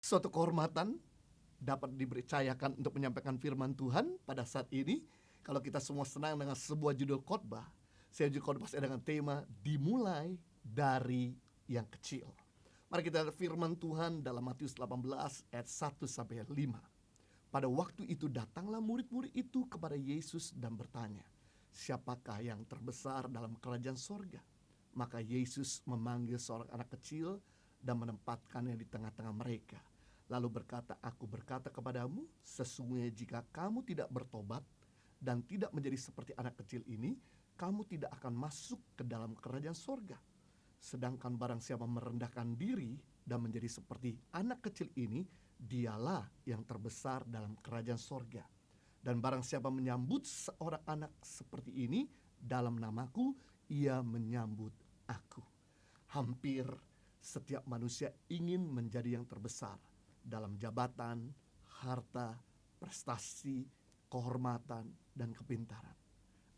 Suatu kehormatan dapat dipercayakan untuk menyampaikan firman Tuhan pada saat ini. Kalau kita semua senang dengan sebuah judul khotbah, saya juga khotbah dengan tema dimulai dari yang kecil. Mari kita lihat firman Tuhan dalam Matius 18 ayat 1-5. Pada waktu itu datanglah murid-murid itu kepada Yesus dan bertanya, siapakah yang terbesar dalam kerajaan sorga? Maka Yesus memanggil seorang anak kecil dan menempatkannya di tengah-tengah mereka. Lalu berkata, aku berkata kepadamu, sesungguhnya jika kamu tidak bertobat dan tidak menjadi seperti anak kecil ini, kamu tidak akan masuk ke dalam kerajaan sorga. Sedangkan barang siapa merendahkan diri dan menjadi seperti anak kecil ini, dialah yang terbesar dalam kerajaan sorga. Dan barang siapa menyambut seorang anak seperti ini dalam namaku, ia menyambut aku. Hampir setiap manusia ingin menjadi yang terbesar dalam jabatan, harta, prestasi, kehormatan, dan kepintaran.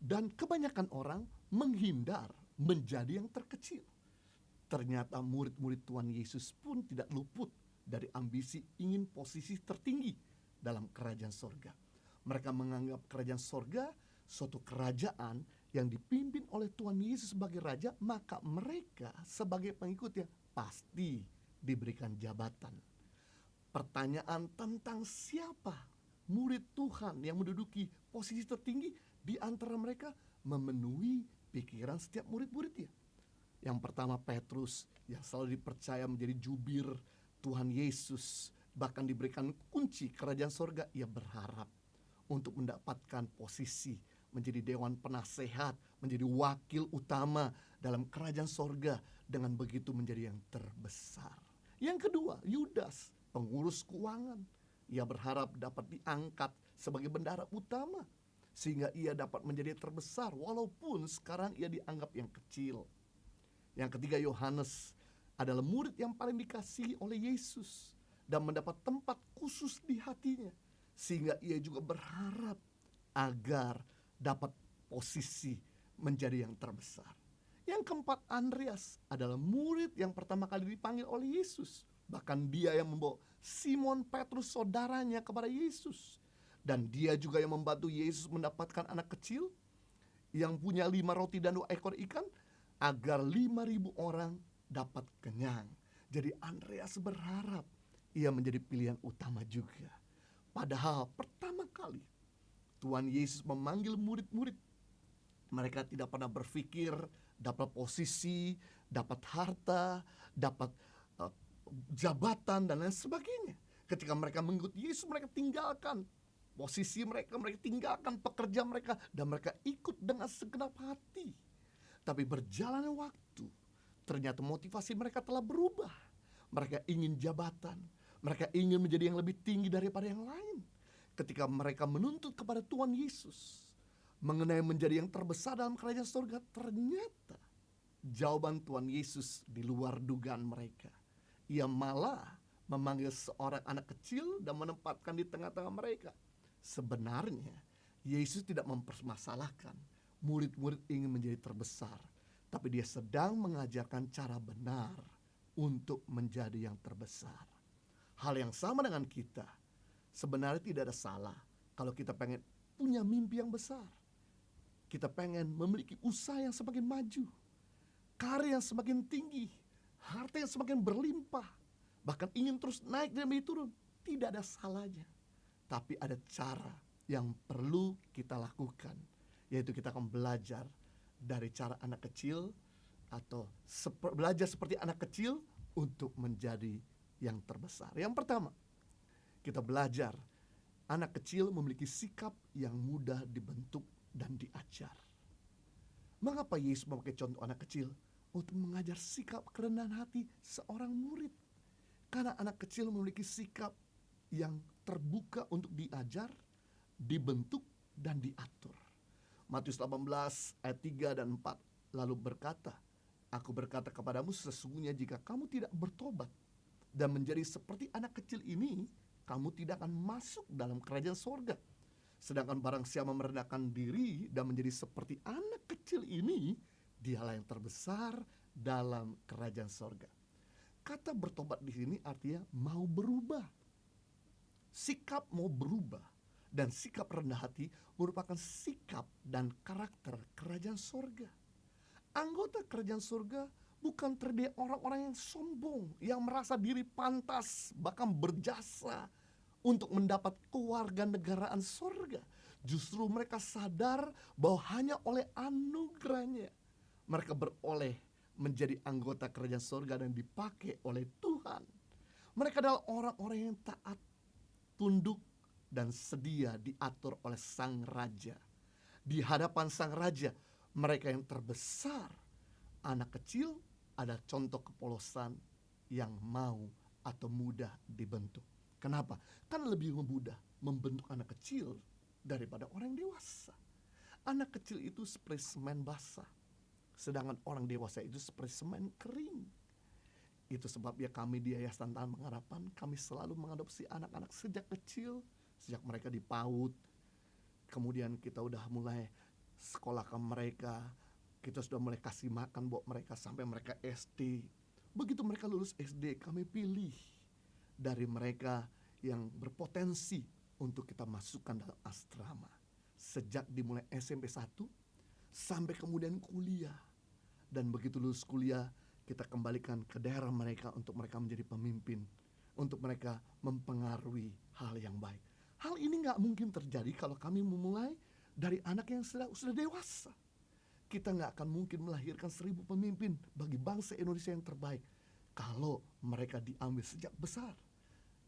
Dan kebanyakan orang menghindar menjadi yang terkecil. Ternyata murid-murid Tuhan Yesus pun tidak luput dari ambisi ingin posisi tertinggi dalam kerajaan sorga. Mereka menganggap kerajaan sorga suatu kerajaan yang dipimpin oleh Tuhan Yesus sebagai raja, maka mereka sebagai pengikutnya pasti diberikan jabatan. Pertanyaan tentang siapa murid Tuhan yang menduduki posisi tertinggi di antara mereka memenuhi pikiran setiap murid-muridnya. Yang pertama Petrus, yang selalu dipercaya menjadi jubir Tuhan Yesus, bahkan diberikan kunci kerajaan sorga. Ia berharap untuk mendapatkan posisi menjadi dewan penasehat, menjadi wakil utama dalam kerajaan sorga, dengan begitu menjadi yang terbesar. Yang kedua, Yudas, pengurus keuangan. Ia berharap dapat diangkat sebagai bendahara utama, sehingga ia dapat menjadi terbesar walaupun sekarang ia dianggap yang kecil. Yang ketiga, Yohanes adalah murid yang paling dikasihi oleh Yesus dan mendapat tempat khusus di hatinya, sehingga ia juga berharap agar dapat posisi menjadi yang terbesar. Yang keempat, Andreas adalah murid yang pertama kali dipanggil oleh Yesus. Bahkan dia yang membawa Simon Petrus saudaranya kepada Yesus. Dan dia juga yang membantu Yesus mendapatkan anak kecil yang punya 5 roti dan 2 ekor ikan, agar 5.000 orang dapat kenyang. Jadi Andreas berharap ia menjadi pilihan utama juga. Padahal pertama kali Tuhan Yesus memanggil murid-murid, mereka tidak pernah berpikir dapat posisi, dapat harta, dapat jabatan dan lain sebagainya. Ketika mereka mengikut Yesus, mereka tinggalkan posisi mereka, mereka tinggalkan pekerjaan mereka, dan mereka ikut dengan segenap hati. Tapi berjalannya waktu, ternyata motivasi mereka telah berubah. Mereka ingin jabatan, mereka ingin menjadi yang lebih tinggi daripada yang lain. Ketika mereka menuntut kepada Tuhan Yesus mengenai menjadi yang terbesar dalam kerajaan surga, ternyata jawaban Tuhan Yesus di luar dugaan mereka. Ia malah memanggil seorang anak kecil dan menempatkan di tengah-tengah mereka. Sebenarnya Yesus tidak mempermasalahkan murid-murid ingin menjadi terbesar, tapi dia sedang mengajarkan cara benar untuk menjadi yang terbesar. Hal yang sama dengan kita. Sebenarnya tidak ada salah kalau kita pengen punya mimpi yang besar. Kita pengen memiliki usaha yang semakin maju, karir yang semakin tinggi, harta yang semakin berlimpah, bahkan ingin terus naik dan turun. Tidak ada salahnya. Tapi ada cara yang perlu kita lakukan, yaitu kita akan belajar dari cara anak kecil, atau belajar seperti anak kecil untuk menjadi yang terbesar. Yang pertama, kita belajar anak kecil memiliki sikap yang mudah dibentuk dan diajar. Mengapa Yesus memakai contoh anak kecil? Untuk mengajar sikap kerendahan hati seorang murid. Karena anak kecil memiliki sikap yang terbuka untuk diajar, dibentuk, dan diatur. Matius 18 ayat 3 dan 4 lalu berkata, aku berkata kepadamu, sesungguhnya jika kamu tidak bertobat dan menjadi seperti anak kecil ini, kamu tidak akan masuk dalam kerajaan sorga. Sedangkan barang siapa merendahkan diri dan menjadi seperti anak kecil ini, dialah yang terbesar dalam kerajaan sorga. Kata bertobat di sini artinya mau berubah. Sikap mau berubah dan sikap rendah hati merupakan sikap dan karakter kerajaan surga. Anggota kerajaan surga bukan terdiri orang-orang yang sombong, yang merasa diri pantas, bahkan berjasa untuk mendapat kewarganegaraan surga. Justru mereka sadar bahwa hanya oleh anugerahnya mereka beroleh menjadi anggota kerajaan surga dan dipakai oleh Tuhan. Mereka adalah orang-orang yang taat, tunduk, dan sedia diatur oleh sang raja. Di hadapan sang raja, mereka yang terbesar, anak kecil, ada contoh kepolosan yang mau atau mudah dibentuk. Kenapa? Kan lebih mudah membentuk anak kecil daripada orang dewasa. Anak kecil itu seperti semen basah, sedangkan orang dewasa itu seperti semen kering. Itu sebabnya kami di Yayasan Tahan Pengharapan, kami selalu mengadopsi anak-anak sejak kecil, sejak mereka di PAUD. Kemudian kita udah mulai sekolahkan mereka, kita sudah mulai kasih makan buat mereka sampai mereka SD. Begitu mereka lulus SD, kami pilih dari mereka yang berpotensi untuk kita masukkan dalam asrama. Sejak dimulai SMP 1 sampai kemudian kuliah. Dan begitu lulus kuliah, kita kembalikan ke daerah mereka untuk mereka menjadi pemimpin, untuk mereka mempengaruhi hal yang baik. Hal ini gak mungkin terjadi kalau kami memulai dari anak yang sudah dewasa. Kita gak akan mungkin melahirkan 1000 pemimpin bagi bangsa Indonesia yang terbaik kalau mereka diambil sejak besar.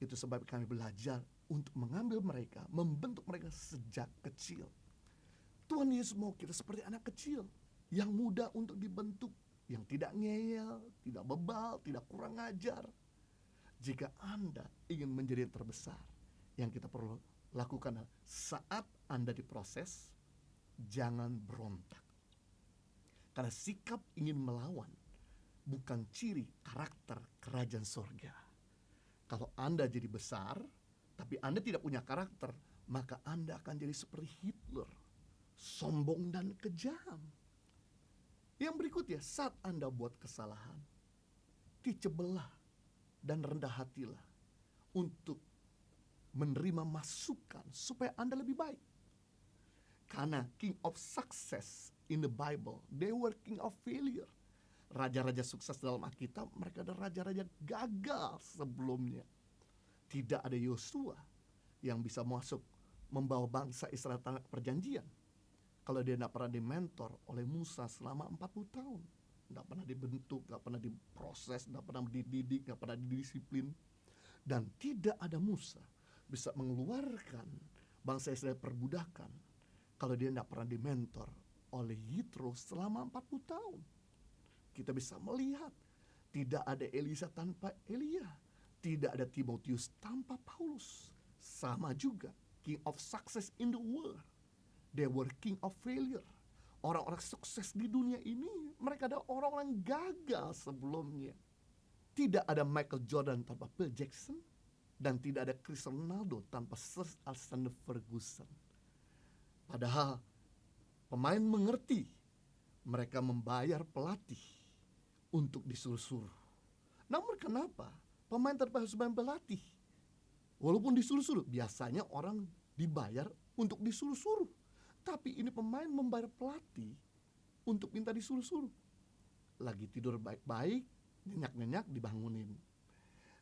Itu sebab kami belajar untuk mengambil mereka, membentuk mereka sejak kecil. Tuhan Yesus mau kita seperti anak kecil yang mudah untuk dibentuk, yang tidak ngeyel, tidak bebal, tidak kurang ajar. Jika Anda ingin menjadi yang terbesar, yang kita perlu lakukan saat Anda diproses, jangan berontak. Karena sikap ingin melawan bukan ciri karakter kerajaan surga. Kalau Anda jadi besar, tapi Anda tidak punya karakter, maka Anda akan jadi seperti Hitler, sombong dan kejam. Yang berikutnya, saat Anda buat kesalahan, teachable-lah dan rendah hatilah untuk menerima masukan supaya Anda lebih baik. Karena king of success in the Bible, they were king of failure. Raja-raja sukses dalam Alkitab, mereka adalah raja-raja gagal sebelumnya. Tidak ada Yosua yang bisa masuk membawa bangsa Israel tanah perjanjian kalau dia tidak pernah dimentor oleh Musa selama 40 tahun. Tidak pernah dibentuk, tidak pernah diproses, tidak pernah dididik, tidak pernah didisiplin. Dan tidak ada Musa bisa mengeluarkan bangsa Israel perbudakan kalau dia tidak pernah dimentor oleh Yitro selama 40 tahun. Kita bisa melihat tidak ada Elisa tanpa Elia, tidak ada Timotius tanpa Paulus. Sama juga king of success in the world, they were king of failure. Orang-orang sukses di dunia ini, mereka adalah orang-orang gagal sebelumnya. Tidak ada Michael Jordan tanpa Phil Jackson, dan tidak ada Cristiano Ronaldo tanpa Sir Alexander Ferguson. Padahal pemain mengerti, mereka membayar pelatih untuk disuruh-suruh. Namun kenapa pemain tanpa harus bayar pelatih? Walaupun disuruh-suruh, biasanya orang dibayar untuk disuruh-suruh. Tapi ini pemain membayar pelatih untuk minta disuruh-suruh. Lagi tidur baik-baik, nyenyak-nyenyak dibangunin.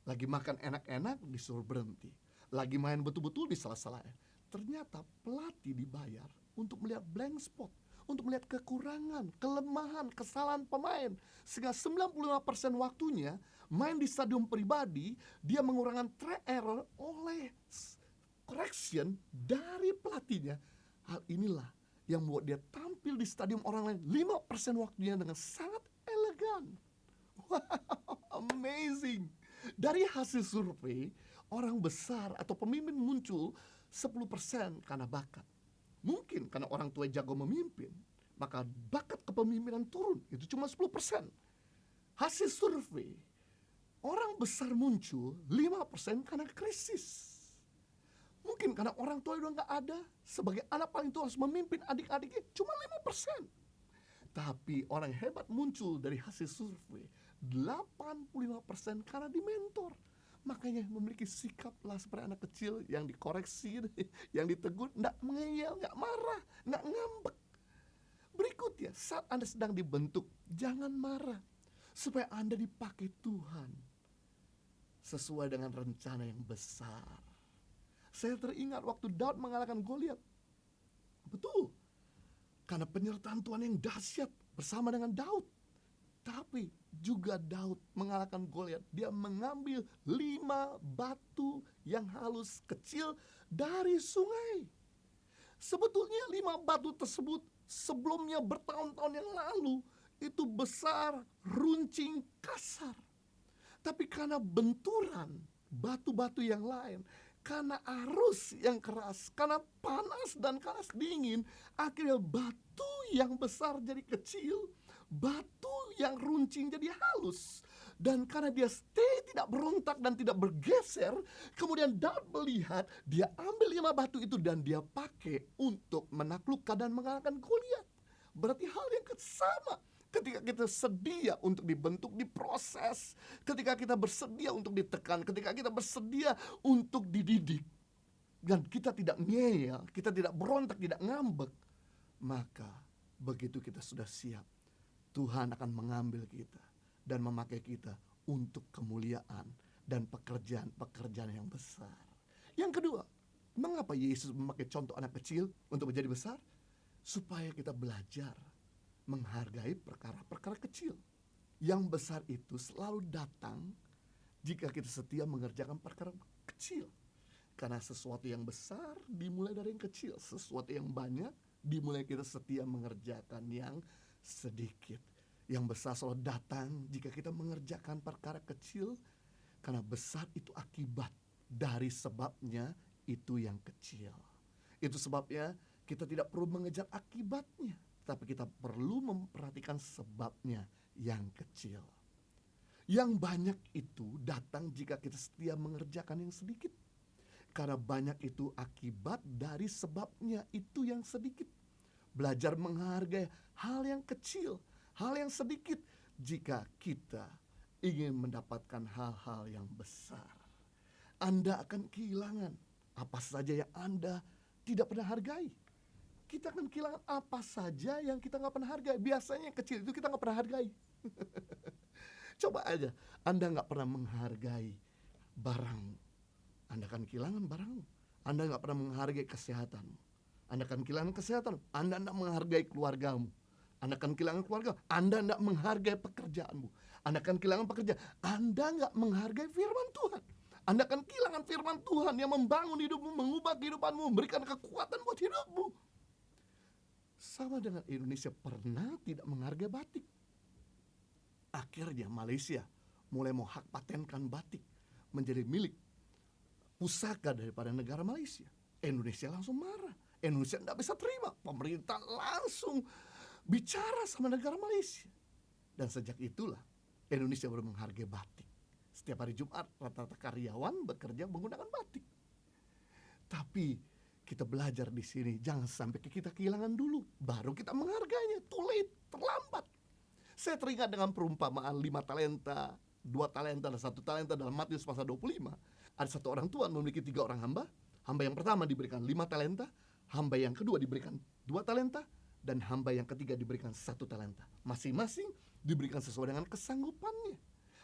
Lagi makan enak-enak disuruh berhenti. Lagi main betul-betul disalah-salahin. Ternyata pelatih dibayar untuk melihat blank spot, untuk melihat kekurangan, kelemahan, kesalahan pemain. Sehingga 95% waktunya main di stadion pribadi, dia mengurangi try error oleh correction dari pelatihnya. Hal inilah yang membuat dia tampil di stadion orang lain 5% waktunya dengan sangat elegan. Wow, amazing. Dari hasil survei, orang besar atau pemimpin muncul 10% karena bakat. Mungkin karena orang tua jago memimpin, maka bakat kepemimpinan turun, itu cuma 10%. Hasil survei, orang besar muncul 5% karena krisis. Mungkin karena orang tua udah gak ada, sebagai anak paling tua harus memimpin adik-adiknya, cuma 5%. Tapi orang hebat muncul dari hasil survei 85% karena dimentor. Makanya memiliki sikaplah seperti anak kecil yang dikoreksi, yang ditegur, enggak mengeyel, enggak marah, enggak ngambek. Berikutnya, saat Anda sedang dibentuk, jangan marah, supaya Anda dipakai Tuhan sesuai dengan rencana yang besar. Saya teringat waktu Daud mengalahkan Goliat. Betul, karena penyertaan Tuhan yang dahsyat bersama dengan Daud. Tapi juga Daud mengalahkan Goliat. Dia mengambil 5 batu yang halus kecil dari sungai. Sebetulnya 5 batu tersebut sebelumnya bertahun-tahun yang lalu itu besar, runcing, kasar. Tapi karena benturan batu-batu yang lain, karena arus yang keras, karena panas dan keras dingin, akhirnya batu yang besar jadi kecil, batu yang runcing jadi halus. Dan karena dia stay, tidak berontak dan tidak bergeser, kemudian Daud melihat, dia ambil 5 batu itu dan dia pakai untuk menaklukkan dan mengalahkan Goliat. Berarti hal yang sama. Ketika kita sedia untuk dibentuk, diproses, ketika kita bersedia untuk ditekan, ketika kita bersedia untuk dididik, dan kita tidak ngeyel, kita tidak berontak, tidak ngambek, maka begitu kita sudah siap, Tuhan akan mengambil kita dan memakai kita untuk kemuliaan dan pekerjaan-pekerjaan yang besar. Yang kedua, mengapa Yesus memakai contoh anak kecil untuk menjadi besar? Supaya kita belajar menghargai perkara-perkara kecil. Yang besar itu selalu datang jika kita setia mengerjakan perkara kecil. Karena sesuatu yang besar dimulai dari yang kecil. Sesuatu yang banyak dimulai kita setia mengerjakan yang sedikit. Yang besar selalu datang jika kita mengerjakan perkara kecil. Karena besar itu akibat dari sebabnya itu yang kecil. Itu sebabnya kita tidak perlu mengejar akibatnya, tapi kita perlu memperhatikan sebabnya yang kecil. Yang banyak itu datang jika kita setia mengerjakan yang sedikit. Karena banyak itu akibat dari sebabnya itu yang sedikit. Belajar menghargai hal yang kecil, hal yang sedikit, jika kita ingin mendapatkan hal-hal yang besar. Anda akan kehilangan apa saja yang Anda tidak pernah hargai. Kita akan kehilangan apa saja yang kita gak pernah hargai. Biasanya yang kecil itu kita gak pernah hargai. Coba aja, Anda gak pernah menghargai barangmu, Anda akan kehilangan barangmu. Anda gak pernah menghargai kesehatanmu, Anda akan kehilangan kesehatan. Anda tidak menghargai keluargamu, Anda akan kehilangan keluarga. Anda tidak menghargai pekerjaanmu, Anda akan kehilangan pekerjaan. Anda gak menghargai firman Tuhan, Anda akan kehilangan firman Tuhan yang membangun hidupmu, mengubah kehidupanmu, memberikan kekuatan buat hidupmu. Sama dengan Indonesia pernah tidak menghargai batik. Akhirnya Malaysia mulai mau hak patenkan batik menjadi milik pusaka daripada negara Malaysia. Indonesia langsung marah. Indonesia tidak bisa terima. Pemerintah langsung bicara sama negara Malaysia. Dan sejak itulah Indonesia baru menghargai batik. Setiap hari Jumat rata-rata karyawan bekerja menggunakan batik. Tapi kita belajar di sini, jangan sampai kita kehilangan dulu, baru kita menghargainya. Too late, terlambat. Saya teringat dengan perumpamaan 5 talenta, 2 talenta, dan 1 talenta dalam Matius pasal 25. Ada satu orang tuan memiliki 3 orang hamba. Hamba yang pertama diberikan 5 talenta, hamba yang kedua diberikan 2 talenta, dan hamba yang ketiga diberikan 1 talenta. Masing-masing diberikan sesuai dengan kesanggupannya.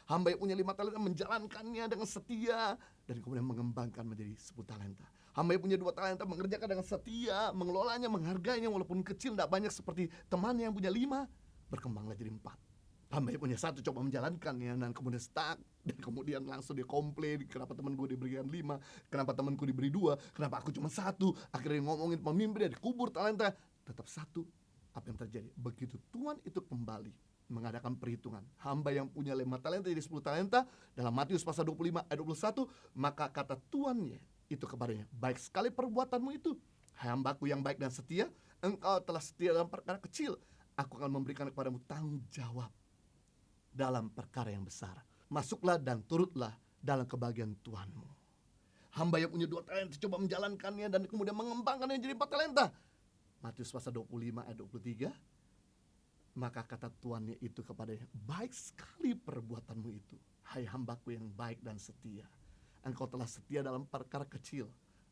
Hamba yang punya 5 talenta menjalankannya dengan setia, dan kemudian mengembangkan menjadi 10 talenta. Hamba yang punya 2 talenta mengerjakan dengan setia, mengelolanya, menghargainya walaupun kecil, tidak banyak seperti temannya yang punya 5, berkembanglah jadi 4. Hamba yang punya 1 coba menjalankannya dan kemudian stuck, dan kemudian langsung dia komplain, kenapa teman gue diberikan 5, kenapa temanku diberi 2, kenapa aku cuma 1. Akhirnya ngomongin pemimpin, dia dikubur talenta, tetap 1. Apa yang terjadi? Begitu Tuhan itu kembali mengadakan perhitungan, hamba yang punya 5 talenta jadi 10 talenta, dalam Matius pasal 25 ayat 21, maka kata tuannya itu kepadanya, baik sekali perbuatanmu itu, hambaku yang baik dan setia, engkau telah setia dalam perkara kecil, aku akan memberikan kepadamu tanggung jawab dalam perkara yang besar. Masuklah dan turutlah dalam kebahagiaan Tuhanmu. Hamba yang punya 2 talenta coba menjalankannya dan kemudian mengembangkannya jadi 4 talenta. Matius pasal 25 ayat 23, Maka kata tuannya itu kepadanya, baik sekali perbuatanmu itu, hai hambaku yang baik dan setia. Engkau telah setia dalam perkara kecil,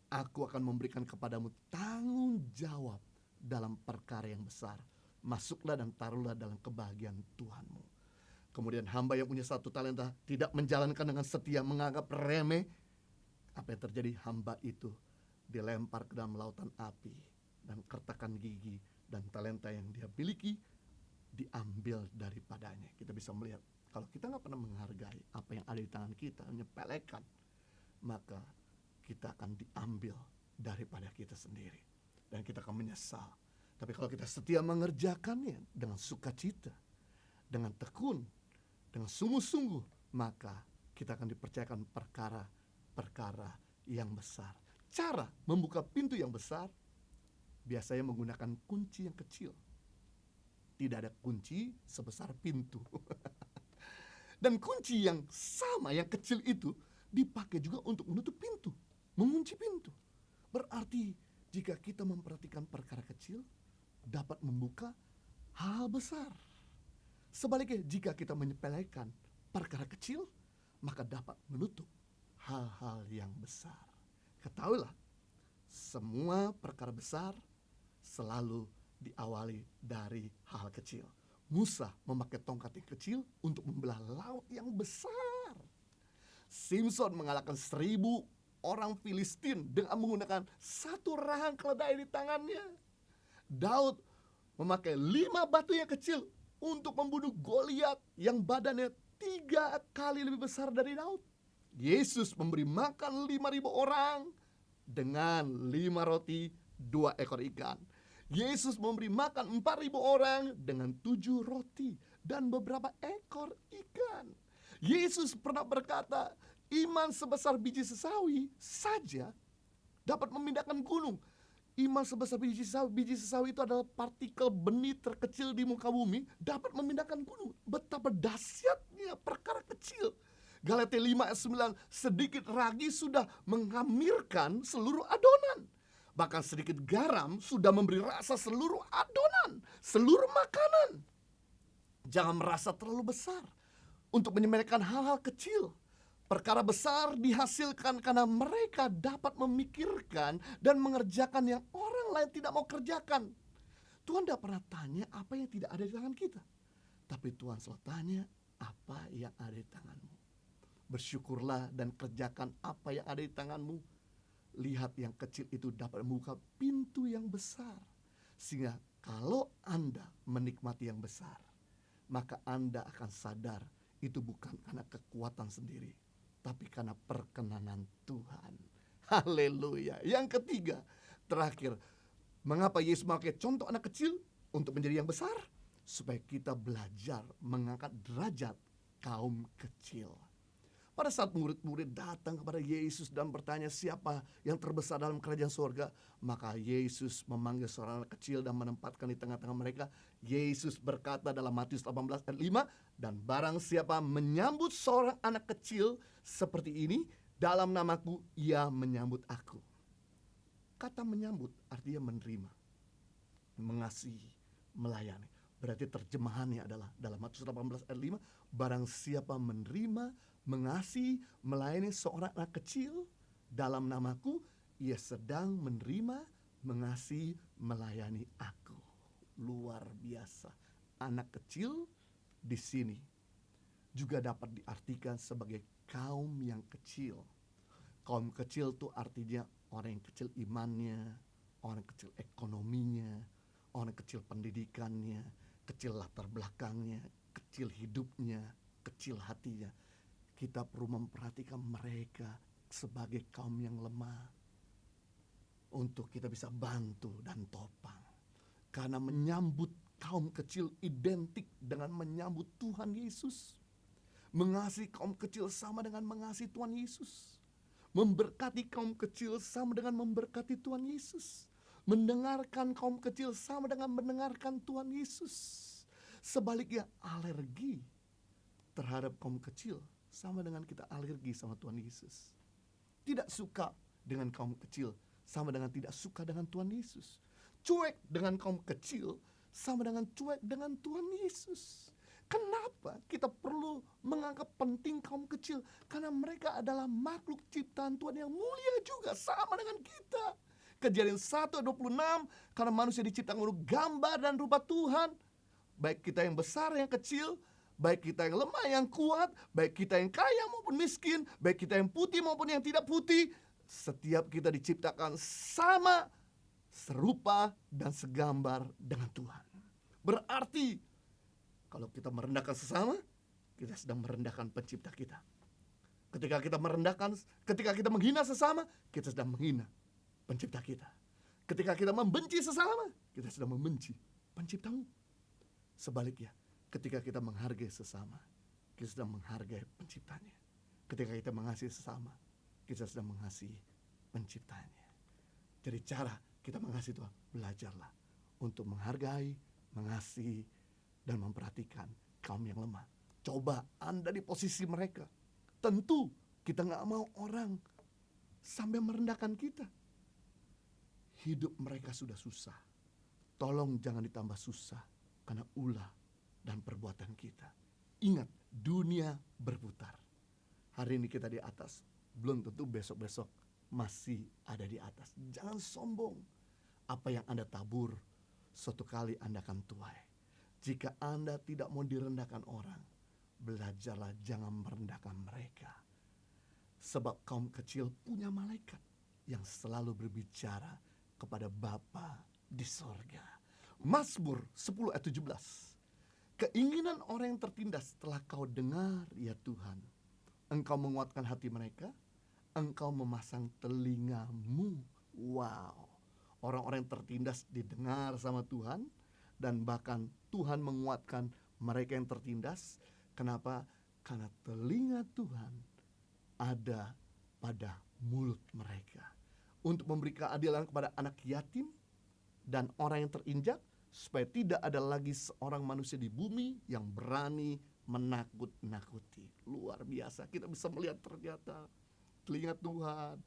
aku akan memberikan kepadamu tanggung jawab dalam perkara yang besar. Masuklah dan taruhlah dalam kebahagiaan Tuhanmu. Kemudian hamba yang punya 1 talenta tidak menjalankan dengan setia, menganggap remeh. Apa yang terjadi? Hamba itu dilempar ke dalam lautan api dan kertakan gigi, dan talenta yang dia miliki diambil daripadanya. Kita bisa melihat, kalau kita gak pernah menghargai apa yang ada di tangan kita, menyepelekan, maka kita akan diambil daripada kita sendiri, dan kita akan menyesal. Tapi kalau kita setia mengerjakannya dengan sukacita, dengan tekun, dengan sungguh-sungguh, maka kita akan dipercayakan perkara-perkara yang besar. Cara membuka pintu yang besar biasanya menggunakan kunci yang kecil. Tidak ada kunci sebesar pintu. Dan kunci yang sama, yang kecil itu dipakai juga untuk menutup pintu, mengunci pintu. Berarti jika kita memperhatikan perkara kecil, dapat membuka hal besar. Sebaliknya, jika kita menyepelekan perkara kecil, maka dapat menutup hal-hal yang besar. Ketahuilah, semua perkara besar selalu diawali dari hal kecil. Musa memakai tongkat yang kecil untuk membelah laut yang besar. Simpson mengalahkan 1000 orang Filistin dengan menggunakan 1 rahang keledai di tangannya. Daud memakai 5 batu yang kecil untuk membunuh Goliat yang badannya 3 kali lebih besar dari Daud. Yesus memberi makan 5.000 orang dengan 5 roti 2 ekor ikan. Yesus memberi makan 4.000 orang dengan 7 roti dan beberapa ekor ikan. Yesus pernah berkata, iman sebesar biji sesawi saja dapat memindahkan gunung. Iman sebesar biji sesawi itu adalah partikel benih terkecil di muka bumi, dapat memindahkan gunung. Betapa dahsyatnya perkara kecil. Galatia 5 ayat 9, sedikit ragi sudah menghamirkan seluruh adonan. Bahkan sedikit garam sudah memberi rasa seluruh adonan, seluruh makanan. Jangan merasa terlalu besar untuk menyepelekan hal-hal kecil. Perkara besar dihasilkan karena mereka dapat memikirkan dan mengerjakan yang orang lain tidak mau kerjakan. Tuhan tidak pernah tanya apa yang tidak ada di tangan kita, tapi Tuhan selalu tanya apa yang ada di tanganmu. Bersyukurlah dan kerjakan apa yang ada di tanganmu. Lihat yang kecil itu dapat membuka pintu yang besar. Sehingga kalau Anda menikmati yang besar, maka Anda akan sadar itu bukan karena kekuatan sendiri, tapi karena perkenanan Tuhan. Haleluya. Yang ketiga, terakhir, mengapa Yesus memakai contoh anak kecil untuk menjadi yang besar? Supaya kita belajar mengangkat derajat kaum kecil. Pada saat murid-murid datang kepada Yesus dan bertanya siapa yang terbesar dalam kerajaan surga, maka Yesus memanggil seorang anak kecil dan menempatkan di tengah-tengah mereka. Yesus berkata dalam Matius 18 ayat 5, dan barang siapa menyambut seorang anak kecil seperti ini dalam namaku, ia menyambut aku. Kata menyambut artinya menerima, mengasihi, melayani. Berarti terjemahannya adalah dalam Matius 18 ayat 5, barang siapa menerima, mengasihi, melayani seorang anak kecil dalam namaku, ia sedang menerima, mengasihi, melayani aku. Luar biasa. Anak kecil di sini juga dapat diartikan sebagai kaum yang kecil. Kaum kecil itu artinya orang yang kecil imannya, orang yang kecil ekonominya, orang yang kecil pendidikannya, kecil latar belakangnya, kecil hidupnya, kecil hatinya. Kita perlu memperhatikan mereka sebagai kaum yang lemah untuk kita bisa bantu dan topang. Karena menyambut kaum kecil identik dengan menyambut Tuhan Yesus. Mengasihi kaum kecil sama dengan mengasihi Tuhan Yesus. Memberkati kaum kecil sama dengan memberkati Tuhan Yesus. Mendengarkan kaum kecil sama dengan mendengarkan Tuhan Yesus. Sebaliknya, alergi terhadap kaum kecil sama dengan kita alergi sama Tuhan Yesus. Tidak suka dengan kaum kecil sama dengan tidak suka dengan Tuhan Yesus. Cuek dengan kaum kecil sama dengan cuek dengan Tuhan Yesus. Kenapa kita perlu menganggap penting kaum kecil? Karena mereka adalah makhluk ciptaan Tuhan yang mulia juga, sama dengan kita. Kejadian 1 ayat 26, karena manusia diciptakan menurut gambar dan rupa Tuhan. Baik kita yang besar yang kecil, baik kita yang lemah yang kuat, baik kita yang kaya maupun miskin, baik kita yang putih maupun yang tidak putih, setiap kita diciptakan sama, serupa dan segambar dengan Tuhan. Berarti kalau kita merendahkan sesama, kita sedang merendahkan pencipta kita. Ketika kita menghina sesama, kita sedang menghina pencipta kita. Ketika kita membenci sesama, kita sedang membenci penciptamu. Sebaliknya, ketika kita menghargai sesama, kita sedang menghargai penciptanya. Ketika kita mengasihi sesama, kita sedang mengasihi penciptanya. Jadi cara kita mengasihi Tuhan, belajarlah untuk menghargai, mengasihi, dan memperhatikan kaum yang lemah. Coba Anda di posisi mereka. Tentu kita gak mau orang sampai merendahkan kita. Hidup mereka sudah susah. Tolong jangan ditambah susah karena ulah dan perbuatan kita. Ingat, dunia berputar. Hari ini kita di atas, belum tentu besok-besok masih ada di atas. Jangan sombong. Apa yang Anda tabur, suatu kali Anda akan tuai. Jika Anda tidak mau direndahkan orang, belajarlah jangan merendahkan mereka. Sebab kaum kecil punya malaikat yang selalu berbicara kepada Bapa di sorga. Mazmur 10 ayat 17. Keinginan orang yang tertindas telah kau dengar ya Tuhan. Engkau menguatkan hati mereka, engkau memasang telingamu. Wow. Orang-orang yang tertindas didengar sama Tuhan, dan bahkan Tuhan menguatkan mereka yang tertindas. Kenapa? Karena telinga Tuhan ada pada mulut mereka untuk memberi keadilan kepada anak yatim dan orang yang terinjak, supaya tidak ada lagi seorang manusia di bumi yang berani menakut-nakuti. Luar biasa, kita bisa melihat ternyata telinga Tuhan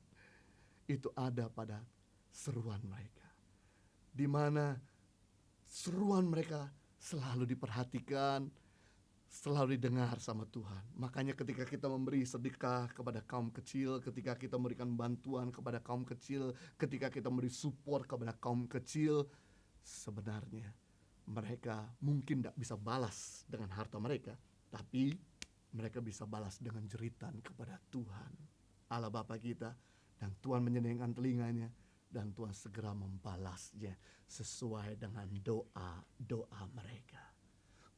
itu ada pada seruan mereka, di mana seruan mereka selalu diperhatikan, selalu didengar sama Tuhan. Makanya ketika kita memberi sedekah kepada kaum kecil, ketika kita memberikan bantuan kepada kaum kecil, ketika kita memberi support kepada kaum kecil, sebenarnya mereka mungkin tidak bisa balas dengan harta mereka, tapi mereka bisa balas dengan jeritan kepada Tuhan Allah Bapa kita. Dan Tuhan menyenangkan telinganya, dan Tuhan segera membalasnya sesuai dengan doa-doa mereka.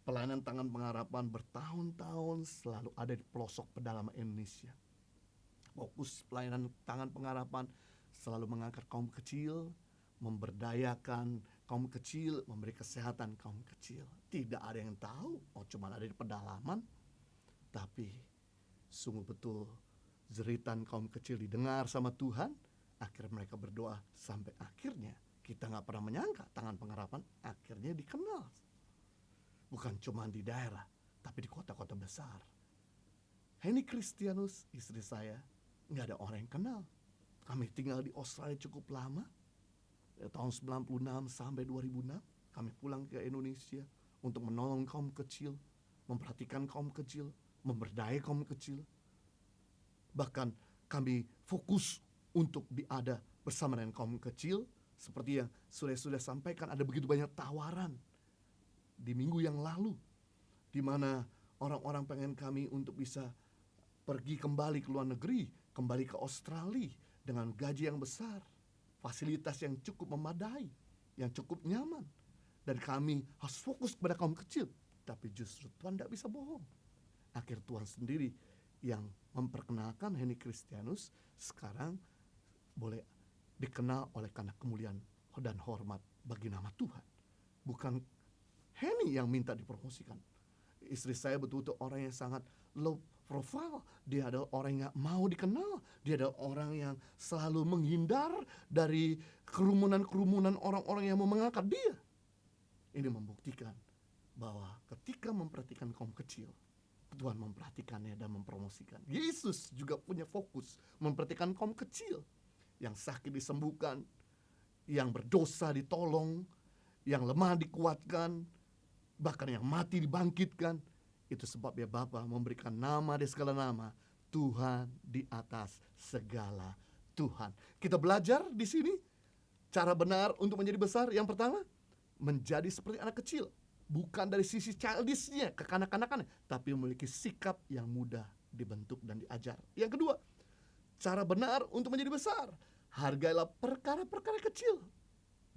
Pelayanan Tangan Pengharapan bertahun-tahun selalu ada di pelosok pedalaman Indonesia. Fokus pelayanan Tangan Pengharapan selalu mengangkat kaum kecil, memberdayakan kaum kecil, memberi kesehatan kaum kecil. Tidak ada yang tahu, cuma ada di pedalaman. Tapi sungguh betul jeritan kaum kecil didengar sama Tuhan. Akhirnya mereka berdoa, sampai akhirnya kita gak pernah menyangka Tangan Pengharapan akhirnya dikenal. Bukan cuma di daerah, tapi di kota-kota besar. Henny Kristianus, istri saya, gak ada orang yang kenal. Kami tinggal di Australia cukup lama. Dari tahun 96 sampai 2006, kami pulang ke Indonesia untuk menolong kaum kecil, memperhatikan kaum kecil, memberdaya kaum kecil. Bahkan kami fokus untuk ada bersama dengan kaum kecil. Seperti yang sudah sampaikan, ada begitu banyak tawaran di minggu yang lalu, di mana orang-orang pengen kami untuk bisa pergi kembali ke luar negeri, kembali ke Australia dengan gaji yang besar, fasilitas yang cukup memadai, yang cukup nyaman. Dan kami harus fokus kepada kaum kecil. Tapi justru Tuhan tidak bisa bohong. Akhir Tuhan sendiri yang memperkenalkan Henny Kristianus sekarang boleh dikenal oleh karena kemuliaan dan hormat bagi nama Tuhan. Bukan Henny yang minta dipromosikan. Istri saya betul-betul orang yang sangat low profile. Dia adalah orang yang gak mau dikenal. Dia adalah orang yang selalu menghindar dari kerumunan-kerumunan orang-orang yang mau mengangkat dia. Ini membuktikan bahwa ketika memperhatikan kaum kecil, Tuhan memperhatikannya dan mempromosikan. Yesus juga punya fokus memperhatikan kaum kecil. Yang sakit disembuhkan, yang berdosa ditolong, yang lemah dikuatkan, bahkan yang mati dibangkitkan. Itu sebabnya Bapa memberikan nama di segala nama, Tuhan di atas segala Tuhan. Kita belajar di sini cara benar untuk menjadi besar. Yang pertama, menjadi seperti anak kecil. Bukan dari sisi childishnya, kekanak-kanakannya, tapi memiliki sikap yang mudah dibentuk dan diajar. Yang kedua, cara benar untuk menjadi besar. Hargailah perkara-perkara kecil.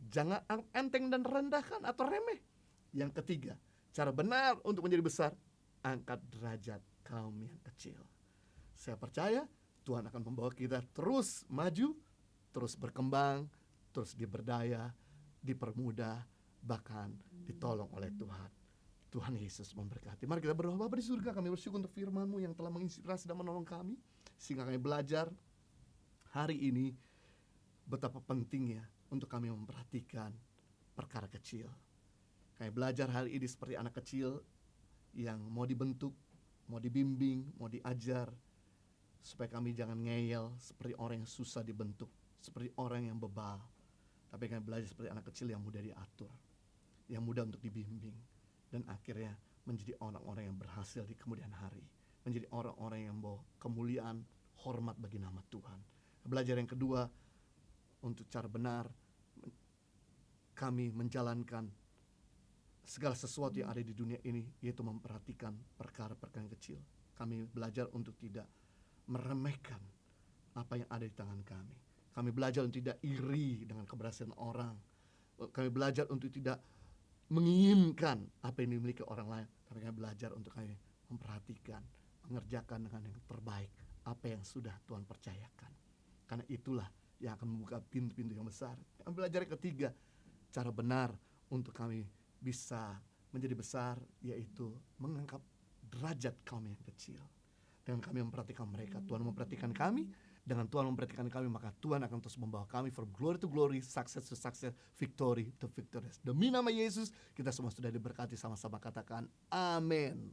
Jangan enteng dan rendahkan atau remeh. Yang ketiga, cara benar untuk menjadi besar, angkat derajat kaum yang kecil. Saya percaya Tuhan akan membawa kita terus maju, terus berkembang, terus diberdaya, dipermudah, bahkan ditolong oleh Tuhan. Tuhan Yesus memberkati. Mari kita berdoa. Bapa di surga, kami bersyukur untuk firman-Mu yang telah menginspirasi dan menolong kami, sehingga kami belajar hari ini betapa pentingnya untuk kami memperhatikan perkara kecil. Kami belajar hari ini seperti anak kecil yang mau dibentuk, mau dibimbing, mau diajar, supaya kami jangan ngeyel seperti orang yang susah dibentuk, seperti orang yang bebal. Tapi kami belajar seperti anak kecil yang mudah diatur, yang mudah untuk dibimbing, dan akhirnya menjadi orang-orang yang berhasil di kemudian hari, menjadi orang-orang yang bawa kemuliaan, hormat bagi nama Tuhan. Belajar yang kedua, untuk cara benar kami menjalankan segala sesuatu yang ada di dunia ini, yaitu memperhatikan perkara-perkara yang kecil. Kami belajar untuk tidak meremehkan apa yang ada di tangan kami. Kami belajar untuk tidak iri dengan keberhasilan orang. Kami belajar untuk tidak menginginkan apa yang dimiliki orang lain. Tapi kami belajar untuk kami memperhatikan, mengerjakan dengan yang terbaik apa yang sudah Tuhan percayakan. Karena itulah yang akan membuka pintu-pintu yang besar. Kami belajar yang ketiga, cara benar untuk kami bisa menjadi besar, yaitu mengangkat derajat kaum yang kecil. Dengan kami memperhatikan mereka, Tuhan memperhatikan kami. Dengan Tuhan memperhatikan kami, maka Tuhan akan terus membawa kami from glory to glory, success to success, victory to victory. Demi nama Yesus, kita semua sudah diberkati. Sama-sama katakan amin.